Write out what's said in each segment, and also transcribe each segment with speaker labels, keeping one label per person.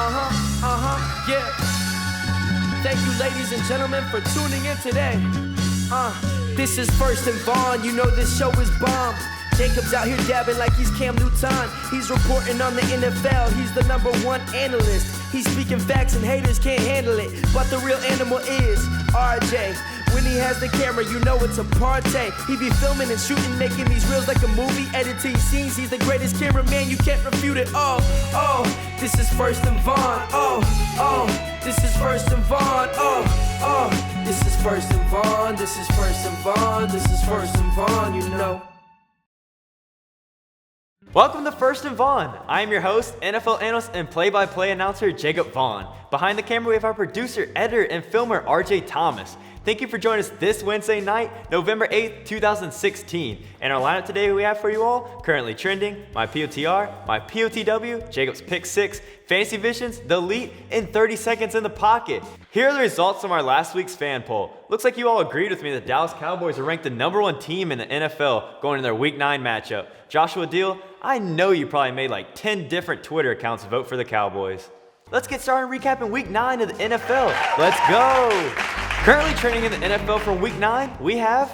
Speaker 1: Yeah. Thank you, ladies and gentlemen, for tuning in today. This is First and Vaughan. You know this show is bomb. Jakob's out here dabbing like he's Cam Newton. He's reporting on the NFL. He's the #1 analyst. He's speaking facts and haters can't handle it. But the real animal is RJ. When he has the camera, you know it's a party. He be filming and shooting, making these reels like a movie, editing scenes. He's the greatest cameraman, you can't refute it. Oh, this is First and Vaughan. Oh, this is First and Vaughan. Oh, this is First and Vaughan. This is First and Vaughan. This is First and Vaughan, you know.
Speaker 2: Welcome to First and Vaughan. I am your host, NFL analyst, and play-by-play announcer Jakob Vaughan. Behind the camera, we have our producer, editor, and filmer, RJ Thomas. Thank you for joining us this Wednesday night, November 8th, 2016. And our lineup today we have for you all, currently trending, my POTR, my POTW, Jacob's Pick 6, Fantasy Visions, The Elite, and 30 Seconds in the Pocket. Here are the results from our last week's fan poll. Looks like you all agreed with me that Dallas Cowboys are ranked the #1 team in the NFL going into their Week 9 matchup. Joshua Deal, I know you probably made like 10 different Twitter accounts vote for the Cowboys. Let's get started recapping Week 9 of the NFL. Let's go! Currently trending in the NFL from Week 9, we have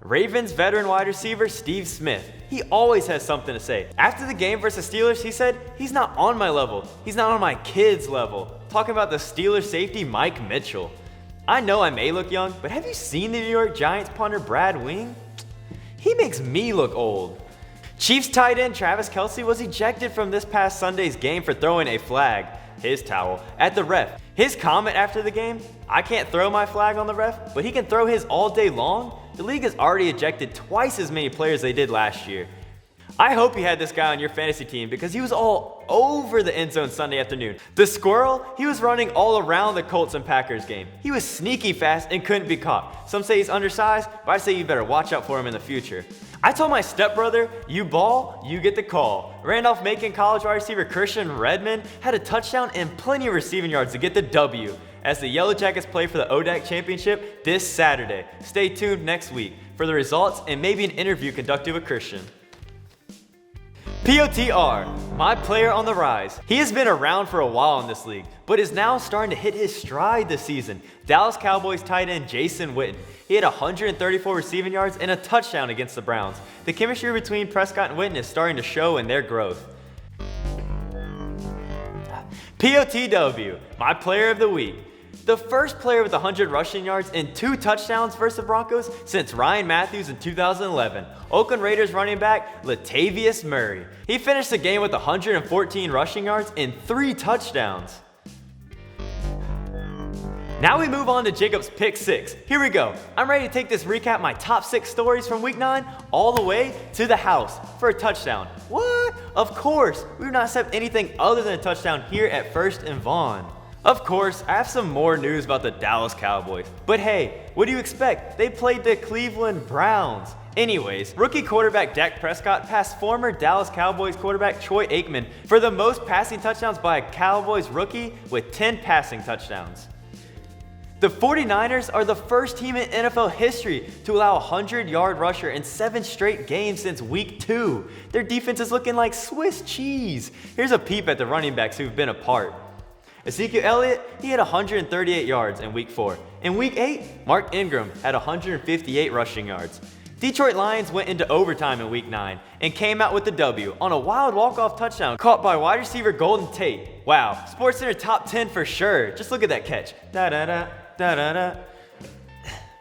Speaker 2: Ravens veteran wide receiver Steve Smith. He always has something to say. After the game versus Steelers, he said, "He's not on my level. He's not on my kids' level." Talking about the Steelers safety Mike Mitchell. I know I may look young, but have you seen the New York Giants punter Brad Wing? He makes me look old. Chiefs tight end Travis Kelce was ejected from this past Sunday's game for throwing a flag, his towel, at the ref. His comment after the game, "I can't throw my flag on the ref, but he can throw his all day long." The league has already ejected twice as many players they did last year. I hope you had this guy on your fantasy team because he was all over the end zone Sunday afternoon. The squirrel, he was running all around the Colts and Packers game. He was sneaky fast and couldn't be caught. Some say he's undersized, but I say you better watch out for him in the future. I told my stepbrother, "You ball, you get the call." Randolph-Macon College wide receiver Christian Redmond had a touchdown and plenty of receiving yards to get the W as the Yellow Jackets play for the ODAC Championship this Saturday. Stay tuned next week for the results and maybe an interview conducted with Christian. POTR, my player on the rise. He has been around for a while in this league, but is now starting to hit his stride this season. Dallas Cowboys tight end Jason Witten. He had 134 receiving yards and a touchdown against the Browns. The chemistry between Prescott and Witten is starting to show in their growth. POTW, my player of the week. The first player with 100 rushing yards and 2 touchdowns versus the Broncos since Ryan Matthews in 2011. Oakland Raiders running back Latavius Murray. He finished the game with 114 rushing yards and 3 touchdowns. Now we move on to Jacob's Pick 6. Here we go. I'm ready to take this recap my top 6 stories from Week 9 all the way to the house for a touchdown. What? Of course, we do not accept anything other than a touchdown here at First and Vaughan. Of course, I have some more news about the Dallas Cowboys. But hey, what do you expect? They played the Cleveland Browns. Anyways, rookie quarterback Dak Prescott passed former Dallas Cowboys quarterback Troy Aikman for the most passing touchdowns by a Cowboys rookie with 10 passing touchdowns. The 49ers are the first team in NFL history to allow a 100-yard rusher in 7 straight games since Week 2. Their defense is looking like Swiss cheese. Here's a peep at the running backs who've been a part. Ezekiel Elliott, he had 138 yards in Week 4. In Week 8, Mark Ingram had 158 rushing yards. Detroit Lions went into overtime in Week 9 and came out with the W on a wild walk-off touchdown caught by wide receiver Golden Tate. Wow, SportsCenter top 10 for sure. Just look at that catch. Da-da-da, da-da-da.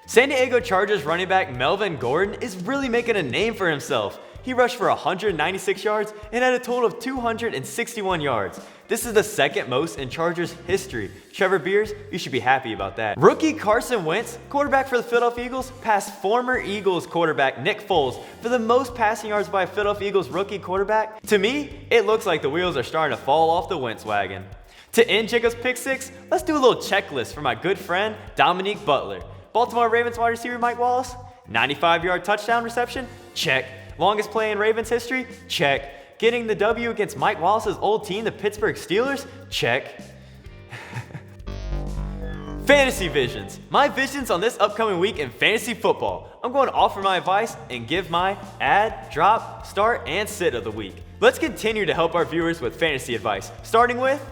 Speaker 2: San Diego Chargers running back Melvin Gordon is really making a name for himself. He rushed for 196 yards and had a total of 261 yards. This is the second most in Chargers history. Trevor Beers, you should be happy about that. Rookie Carson Wentz, quarterback for the Philadelphia Eagles, passed former Eagles quarterback Nick Foles for the most passing yards by a Philadelphia Eagles rookie quarterback. To me, it looks like the wheels are starting to fall off the Wentz wagon. To end Jacob's Pick 6, let's do a little checklist for my good friend Dominique Butler. Baltimore Ravens wide receiver Mike Wallace, 95-yard touchdown reception, check. Longest play in Ravens history, check. Getting the W against Mike Wallace's old team, the Pittsburgh Steelers, check. Fantasy Visions. My visions on this upcoming week in fantasy football. I'm going to offer my advice and give my add, drop, start, and sit of the week. Let's continue to help our viewers with fantasy advice, starting with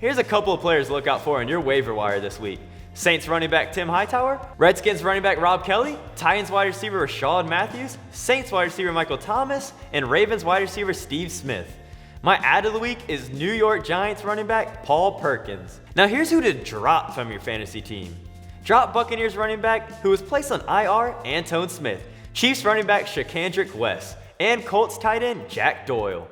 Speaker 2: Here's a couple of players to look out for on your waiver wire this week. Saints running back Tim Hightower, Redskins running back Rob Kelly, Titans wide receiver Rashad Matthews, Saints wide receiver Michael Thomas, and Ravens wide receiver Steve Smith. My ad of the week is New York Giants running back Paul Perkins. Now here's who to drop from your fantasy team. Drop Buccaneers running back who was placed on IR, Antone Smith, Chiefs running back Shakandrick West, and Colts tight end Jack Doyle.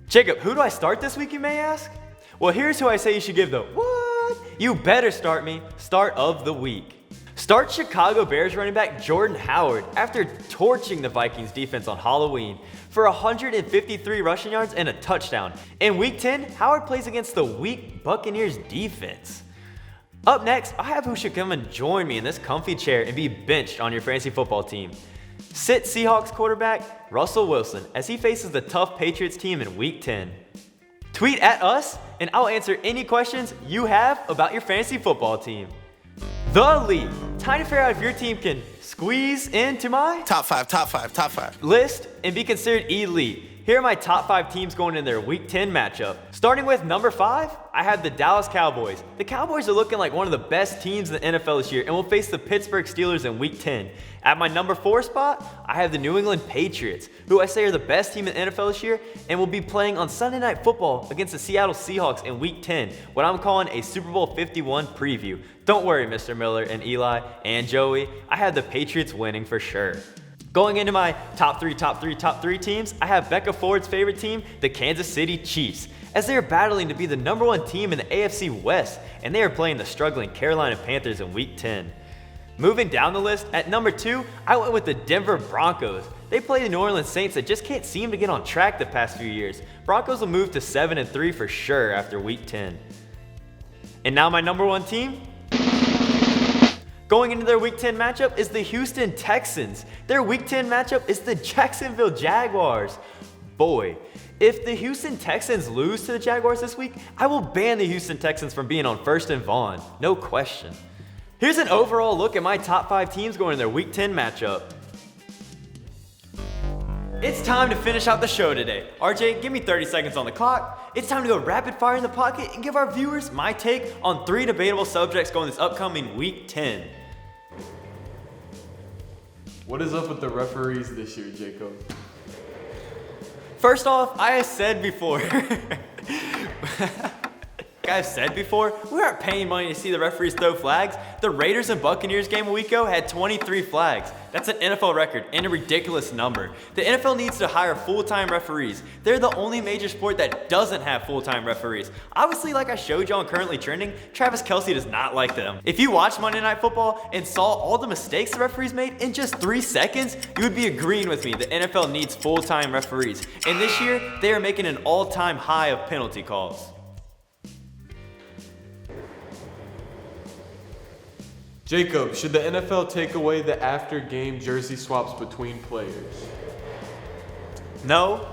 Speaker 2: Jacob, who do I start this week, you may ask? Well, here's who I say you should give the what? You better start me, start of the week. Start Chicago Bears running back Jordan Howard after torching the Vikings defense on Halloween for 153 rushing yards and a touchdown. In week 10, Howard plays against the weak Buccaneers defense. Up next, I have who should come and join me in this comfy chair and be benched on your fantasy football team. Sit Seahawks quarterback Russell Wilson as he faces the tough Patriots team in week 10. Tweet at us and I'll answer any questions you have about your fantasy football team. The League. Time to figure out if your team can squeeze into my
Speaker 3: Top five.
Speaker 2: list and be considered elite. Here are my top 5 teams going in their Week 10 matchup. Starting with number 5, I have the Dallas Cowboys. The Cowboys are looking like one of the best teams in the NFL this year and will face the Pittsburgh Steelers in Week 10. At my number 4 spot, I have the New England Patriots, who I say are the best team in the NFL this year and will be playing on Sunday Night Football against the Seattle Seahawks in Week 10, what I'm calling a Super Bowl 51 preview. Don't worry, Mr. Miller and Eli and Joey, I have the Patriots winning for sure. Going into my top three teams, I have Becca Ford's favorite team, the Kansas City Chiefs, as they are battling to be the number 1 team in the AFC West, and they are playing the struggling Carolina Panthers in Week 10. Moving down the list, at number 2, I went with the Denver Broncos. They play the New Orleans Saints that just can't seem to get on track the past few years. Broncos will move to 7-3 for sure after Week 10. And now my number 1 team? Going into their Week 10 matchup is the Houston Texans. Their Week 10 matchup is the Jacksonville Jaguars. Boy, if the Houston Texans lose to the Jaguars this week, I will ban the Houston Texans from being on First and Vaughan. No question. Here's an overall look at my top 5 teams going in their Week 10 matchup. It's time to finish out the show today. RJ, give me 30 seconds on the clock. It's time to go rapid fire in the pocket and give our viewers my take on 3 debatable subjects going this upcoming Week 10.
Speaker 4: What is up with the referees this year, Jacob?
Speaker 2: First off, I've said before, we aren't paying money to see the referees throw flags. The Raiders and Buccaneers game a week ago had 23 flags. That's an NFL record and a ridiculous number. The NFL needs to hire full-time referees. They're the only major sport that doesn't have full-time referees. Obviously, like I showed you on Currently Trending, Travis Kelce does not like them. If you watched Monday Night Football and saw all the mistakes the referees made in just 3 seconds, you would be agreeing with me. The NFL needs full-time referees. And this year, they are making an all-time high of penalty calls.
Speaker 4: Jacob, should the NFL take away the after-game jersey swaps between players?
Speaker 2: No.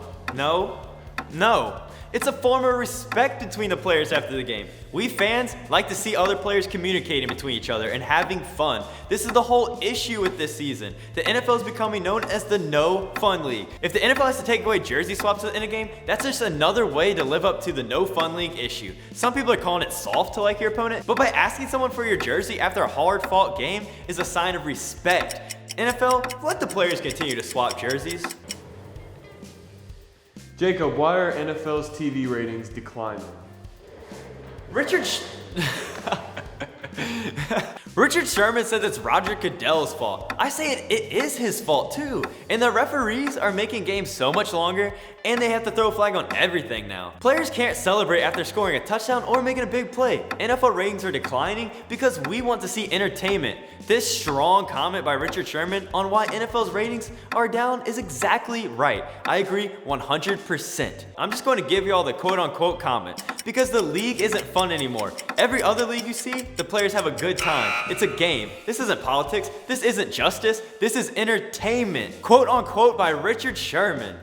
Speaker 2: It's a form of respect between the players after the game. We fans like to see other players communicating between each other and having fun. This is the whole issue with this season. The NFL is becoming known as the No Fun League. If the NFL has to take away jersey swaps in a game, that's just another way to live up to the No Fun League issue. Some people are calling it soft to like your opponent, but by asking someone for your jersey after a hard-fought game is a sign of respect. NFL, let the players continue to swap jerseys.
Speaker 4: Jacob, why are NFL's TV ratings declining?
Speaker 2: Richard Sherman says it's Roger Goodell's fault. I say it is his fault too. And the referees are making games so much longer, and they have to throw a flag on everything now. Players can't celebrate after scoring a touchdown or making a big play. NFL ratings are declining because we want to see entertainment. This strong comment by Richard Sherman on why NFL's ratings are down is exactly right. I agree 100%. I'm just going to give you all the quote-unquote comment because the league isn't fun anymore. Every other league you see, the players have a good time. It's a game. This isn't politics. This isn't justice. This is entertainment. Quote unquote by Richard Sherman.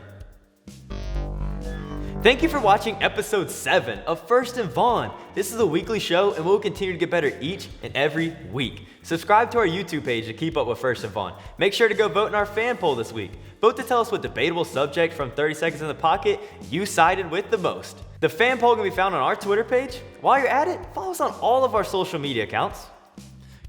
Speaker 2: Thank you for watching episode 7 of First and Vaughan. This is a weekly show and we'll continue to get better each and every week. Subscribe to our YouTube page to keep up with First and Vaughan. Make sure to go vote in our fan poll this week. Vote to tell us what debatable subject from 30 Seconds in the Pocket you sided with the most. The fan poll can be found on our Twitter page. While you're at it, follow us on all of our social media accounts.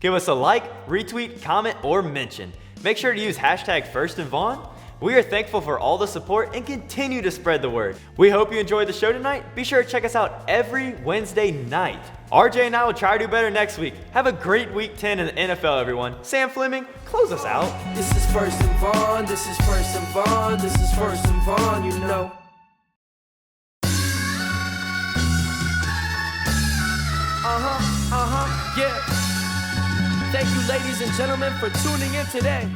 Speaker 2: Give us a like, retweet, comment, or mention. Make sure to use hashtag #FirstandVaughan. We are thankful for all the support and continue to spread the word. We hope you enjoyed the show tonight. Be sure to check us out every Wednesday night. RJ and I will try to do better next week. Have a great week 10 in the NFL, everyone. Sam Fleming, close us out.
Speaker 1: This is First and Vaughan, this is First and Vaughan, this is First and Vaughan, you know. Yeah. Thank you, ladies and gentlemen, for tuning in today.